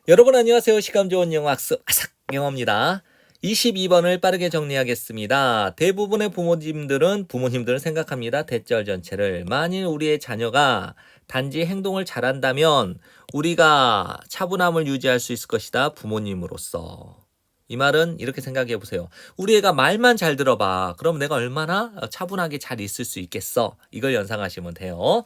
여러분 안녕하세요. 시간 좋은 영어 학습 아삭 영어입니다. 22번을 빠르게 정리하겠습니다. 대부분의 부모님들은 생각합니다. 대절 전체를. 만일 우리의 자녀가 단지 행동을 잘한다면 우리가 차분함을 유지할 수 있을 것이다. 부모님으로서. 이 말은 이렇게 생각해 보세요. 우리 애가 말만 잘 들어봐. 그럼 내가 얼마나 차분하게 잘 있을 수 있겠어. 이걸 연상하시면 돼요.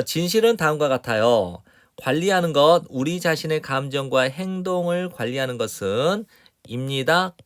진실은 다음과 같아요. 관리하는 것, 우리 자신의 감정과 행동을 관리하는 것은 입니다.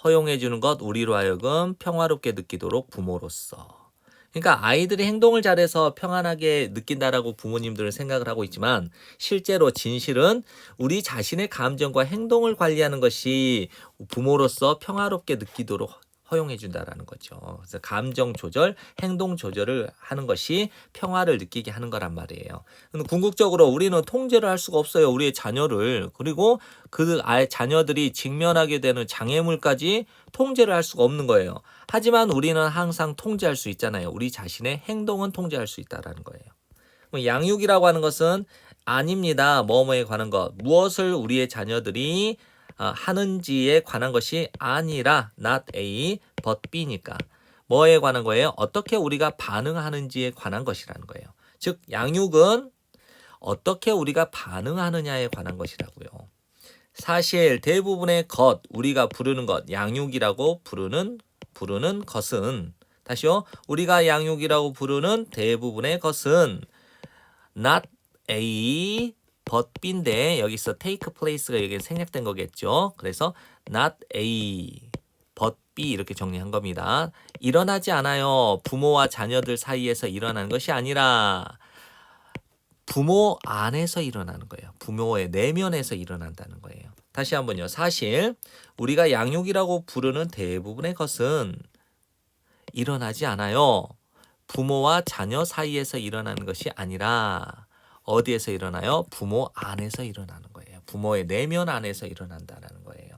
허용해 주는 것, 우리로 하여금 평화롭게 느끼도록 부모로서. 그러니까 아이들이 행동을 잘해서 평안하게 느낀다라고 부모님들은 생각을 하고 있지만 실제로 진실은 우리 자신의 감정과 행동을 관리하는 것이 부모로서 평화롭게 느끼도록 허용해 준다라는 거죠. 그래서 감정 조절, 행동 조절을 하는 것이 평화를 느끼게 하는 거란 말이에요. 궁극적으로 우리는 통제를 할 수가 없어요. 우리의 자녀를. 그리고 그 자녀들이 직면하게 되는 장애물까지 통제를 할 수가 없는 거예요. 하지만 우리는 항상 통제할 수 있잖아요. 우리 자신의 행동은 통제할 수 있다라는 거예요. 양육이라고 하는 것은 아닙니다. 뭐뭐에 관한 것. 무엇을 우리의 자녀들이 하는지에 관한 것이 아니라 not A but B니까 뭐에 관한 거예요? 어떻게 우리가 반응하는지에 관한 것이라는 거예요. 즉 양육은 어떻게 우리가 반응하느냐에 관한 것이라고요. 사실 대부분의 우리가 부르는 것, 양육이라고 부르는 것은 다시요. 우리가 양육이라고 부르는 대부분의 것은 not A but B인데 여기서 take place가 여기 생략된 거겠죠. 그래서 not A but B 이렇게 정리한 겁니다. 일어나지 않아요. 부모와 자녀들 사이에서 일어나는 것이 아니라 부모 안에서 일어나는 거예요. 부모의 내면에서 일어난다는 거예요. 다시 한번요. 사실 우리가 양육이라고 부르는 대부분의 것은 일어나지 않아요. 부모와 자녀 사이에서 일어나는 것이 아니라 어디에서 일어나요? 부모 안에서 일어나는 거예요. 부모의 내면 안에서 일어난다는 거예요.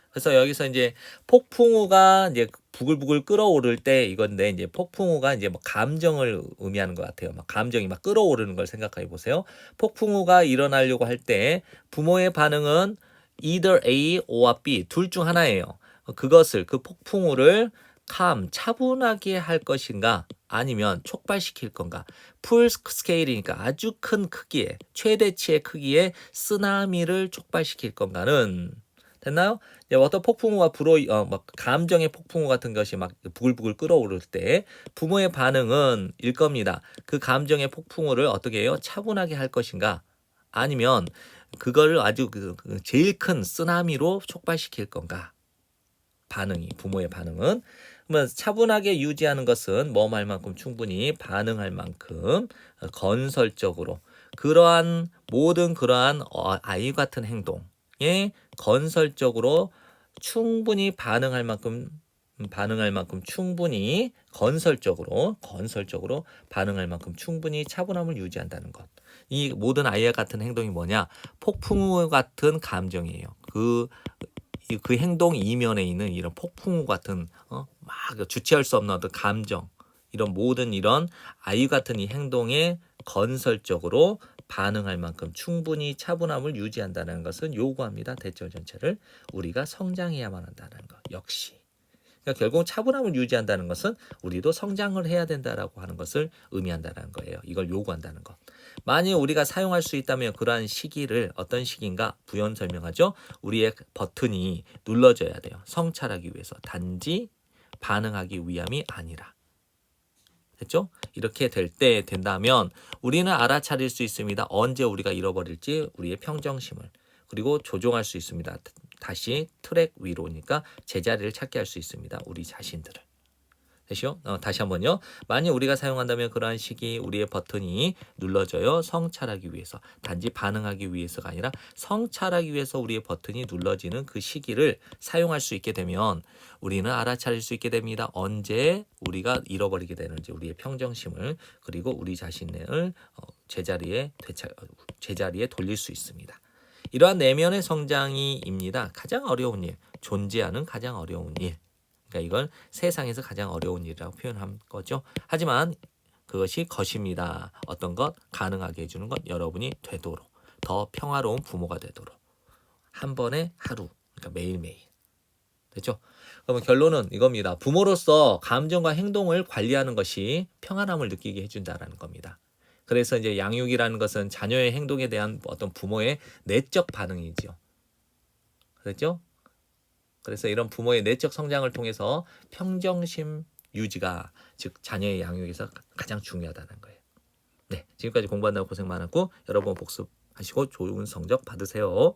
그래서 여기서 이제 폭풍우가 이제 부글부글 끓어오를 때 이건데 이제 폭풍우가 이제 뭐 감정을 의미하는 것 같아요. 막 감정이 막 끓어오르는 걸 생각해 보세요. 폭풍우가 일어나려고 할 때 부모의 반응은 either A or B 둘 중 하나예요. 그 폭풍우를 차분하게 할 것인가 아니면 촉발시킬 건가. 풀 스케일이니까 아주 큰 크기에 최대치의 크기의 쓰나미를 촉발시킬 건가는 됐나요? 어떤 폭풍우가 막 감정의 폭풍우 같은 것이 막 부글부글 끓어오를 때 부모의 반응은 일 겁니다. 그 감정의 폭풍우를 어떻게 해요? 차분하게 할 것인가? 아니면 그거를 아주 제일 큰 쓰나미로 촉발시킬 건가? 부모의 반응은. 그러면 차분하게 유지하는 것은 뭐할 만큼 충분히 반응할 만큼 건설적으로 그러한 아이 같은 행동에 건설적으로 충분히 반응할 만큼 충분히 건설적으로 반응할 만큼 충분히 차분함을 유지한다는 것. 이 모든 아이와 같은 행동이 뭐냐? 폭풍우 같은 감정이에요. 그 행동 이면에 있는 이런 폭풍우 같은 막 주체할 수 없는 어떤 감정, 이런 아이 같은 이 행동에 건설적으로 반응할 만큼 충분히 차분함을 유지한다는 것은 요구합니다. 대절 전체를 우리가 성장해야만 한다는 것 역시. 그러니까 결국 차분함을 유지한다는 것은 우리도 성장을 해야 된다라고 하는 것을 의미한다는 거예요. 이걸 요구한다는 것. 만일 우리가 사용할 수 있다면 그러한 시기를 어떤 시기인가 부연 설명하죠. 우리의 버튼이 눌러져야 돼요. 성찰하기 위해서. 단지 반응하기 위함이 아니라. 됐죠? 이렇게 된다면 우리는 알아차릴 수 있습니다. 언제 우리가 잃어버릴지 우리의 평정심을. 그리고 조종할 수 있습니다. 다시 트랙 위로니까 제자리를 찾게 할 수 있습니다. 우리 자신들을. 됐죠? 다시 한번요. 만약 우리가 사용한다면 그러한 시기 우리의 버튼이 눌러져요. 성찰하기 위해서. 단지 반응하기 위해서가 아니라 성찰하기 위해서 우리의 버튼이 눌러지는 그 시기를 사용할 수 있게 되면 우리는 알아차릴 수 있게 됩니다. 언제 우리가 잃어버리게 되는지 우리의 평정심을 그리고 우리 자신을 제자리에 돌릴 수 있습니다. 이러한 내면의 성장이입니다. 가장 어려운 일, 존재하는 가장 어려운 일. 그러니까 이걸 세상에서 가장 어려운 일이라고 표현한 거죠. 하지만 그것이 것입니다. 어떤 것 가능하게 해주는 것 여러분이 되도록 더 평화로운 부모가 되도록 한 번에 하루, 그러니까 매일매일. 됐죠? 그러면 결론은 이겁니다. 부모로서 감정과 행동을 관리하는 것이 평안함을 느끼게 해준다라는 겁니다. 그래서 이제 양육이라는 것은 자녀의 행동에 대한 어떤 부모의 내적 반응이죠. 그렇죠? 그래서 이런 부모의 내적 성장을 통해서 평정심 유지가 즉 자녀의 양육에서 가장 중요하다는 거예요. 네, 지금까지 공부한다고 고생 많았고 여러분 복습하시고 좋은 성적 받으세요.